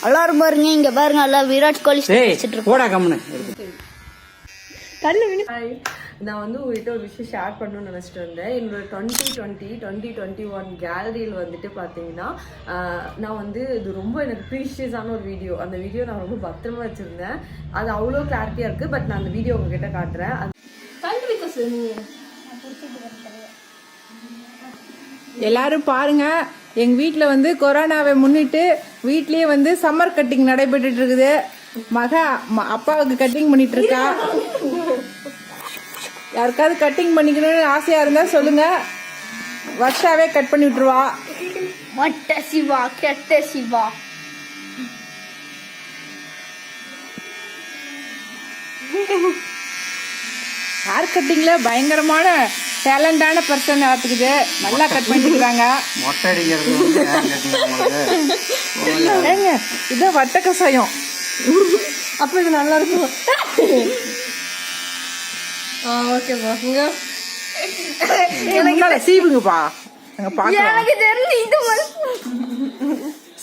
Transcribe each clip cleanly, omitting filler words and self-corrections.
எல்லாரும் பாருங்க, இங்க பாருங்க, எல்லாம் விராட் கோலி போடா கம்முன்னு. நான் வந்து உங்ககிட்ட ஒரு விஷயம் ஷேர் பண்ணணும்னு நினச்சிட்டு இருந்தேன். என்னோட 2021 கேலரியில் வந்துட்டு பார்த்தீங்கன்னா நான் வந்து இது ரொம்ப எனக்கு ப்ரீஷியஸான ஒரு வீடியோ. அந்த வீடியோ நான் ரொம்ப பத்திரமா வச்சுருந்தேன். அது அவ்வளோ கிளாரிட்டியாக இருக்குது. பட் நான் அந்த வீடியோ உங்ககிட்ட காட்டுறேன். எல்லாரும் பாருங்க, எங்க வீட்டுல வந்து கொரோனாவை முன்னிட்டு வீட்லயே வந்து சம்மர் கட்டிங் நடைபெற்று இருக்குது. அப்பாவுக்கு கட்டிங் பண்ணிட்டு இருக்கா. யாருக்காவது கட்டிங் பண்ணிக்கணும்னு ஆசையா இருந்தா சொல்லுங்க, வருஷாவே கட் பண்ணி விட்டுருவா. மொட்டை சிவா, கெட்ட சிவா. ஹேர் கட்டிங்ல பயங்கரமான டேலண்டான பர்சன் ஆத்துக்குது. நல்லா கட் பண்ணிக்கிறாங்க. ஏங்க இதான் வட்ட கசாயம். அப்ப இது நல்லா இருக்கும். ஓகேப்பா, சீவுங்கப்பா.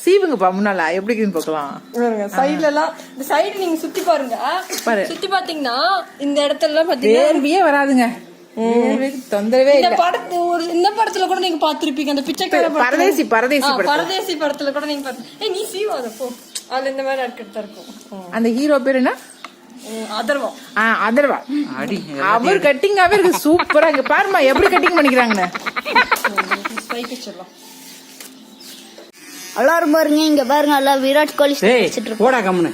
சீவுங்கப்பா முன்னால எப்படி இருக்குன்னு பார்க்கலாம். சைடுல எல்லாம் இந்த சைடு நீங்க சுத்தி பாருங்க. சுத்தி பாத்தீங்கன்னா இந்த இடத்துல வேர்வையே வராதுங்க. தொந்தரவே இல்ல. இந்த படத்துல கூட நீங்க பாத்திருப்பீங்க, அந்த பிச்சைக்கார பரதேசி படத்துல கூட நீங்க பாத்து நீ சீவாத போ. அதுல இந்த மாதிரி எடுக்கிறதா இருக்கும். அந்த ஹீரோ பேர் என்ன? அதர்வா. அதர்வா. அவர் கட்டிங்காவே இருக்கு, சூப்பரா இருக்கு. பாருமா எப்படி கட்டிங் பண்ணிக்கிறாங்கன்னு. எல்லாரும் பாருங்க, இங்க பாருங்க, எல்லாம் விராட் கோலி போடா கம்முன்னு.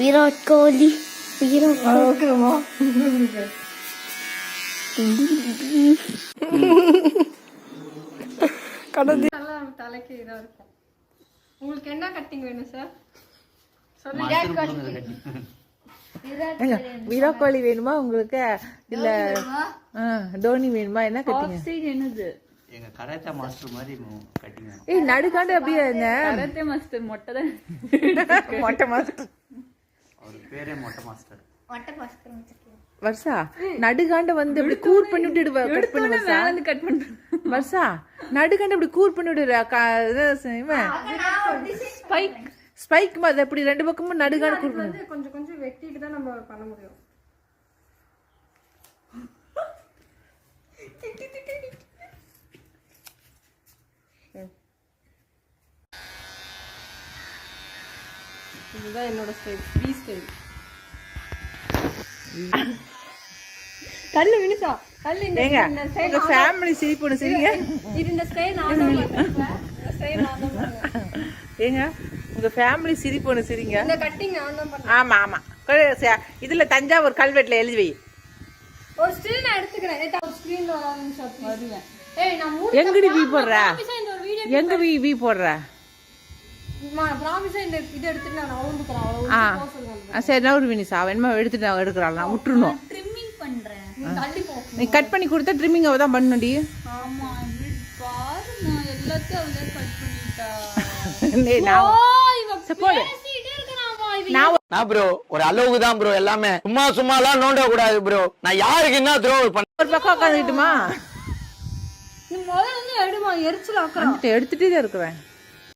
விராட் கோலி தலைக்கு இதா இருக்கும். உங்களுக்கு என்ன கட்டிங் வேணும் சார்? விராட் கோலி வேணுமா உங்களுக்கு? இல்ல தோனி வேணுமா? என்ன கட்டிங்? என்னது? எங்க கராத்தே மாஸ்டர் மாதிரி கட்டிங். ஏய் நடுக்காண்டு அப்படியே என்ன? கராத்தே மாஸ்டர் மொட்டை தான். மொட்டை மாஸ்டர். அவர் பேரே மொட்டை மாஸ்டர். மொட்டை மாஸ்டர் வர்ஷா நடுகாண்ட வந்து இப்படி கூர் பண்ணிட்டு கட் பண்ணு. வர்ஷா வந்து கட் பண்ணு. வர்ஷா நடுகாண்ட இப்படி கூர் பண்ணிட்டு ஸ்பைக் ஸ்பைக் மாதிரி அப்படி ரெண்டு பக்கமும் நடுகாண்ட கூர் பண்ணு. கொஞ்சம் கொஞ்சம் வெட்டிட்டு தான் நம்ம பண்ண முடியும். இதுதான் என்னோட ஸ்டைல், ஃப்ரீ ஸ்டைல். கல்லு வினுசா கல்லு. இந்த ஸ்டைல் ஃபேமிலி சிரிப்புன்னு சிரிங்க. இது இந்த ஸ்டைல் நான் தான் பண்ணுவேன். இந்த ஸ்டைல் நான் தான் பண்ணுவேன். ஏங்க உங்க ஃபேமிலி சிரிப்புன்னு சிரிங்க. இந்த கட்டிங் நான் தான் பண்ணுவேன். ஆமா ஆமா. இதுல தஞ்சாவூர் கல்வெட்டுல எழுதி வை. ஒரு ஸ்டில் நான் எடுத்துக்கிறேன். ஒரு ஸ்கிரீன்ல வராதுன்னு சொல்லி வருவேன். ஏய் நான் எங்கடி வி போடுற? எங்க வி போடுற? ப்ராமிஸா இந்த இது எடுத்துட்டு நான் அவுந்துக்கறேன். அவ்வளவு சரி நவுரு வினிசா வேணுமா எடுத்துட்டு நான் எடுக்கறான். நான் விட்டுறணும். ட்ரிம்மிங் பண்றேன். தள்ளி போ. நீ கட் பண்ணி கொடுத்தா ட்ரிம்மிங் அவ தான் பண்ணணும்டி. ஆமா பாரு, நான் எல்லாத்தையும் அவளே கட் பண்ணிட்டா. டேய் நான் சப்போர்ட் நான் ப்ரோ ஒரு அளவுக்கு தான் ப்ரோ. எல்லாமே சும்மாலாம் நோண்ட கூடாது ப்ரோ. நான் யாருக்கு என்ன த்ரோ பண்ண ஒரு பக்கம் உட்காந்துட்டுமா? நீ முதல்ல வந்து எடுமா, எரிச்சல ஆக்குறேன். எடுத்துட்டே தான் இருக்கறேன்.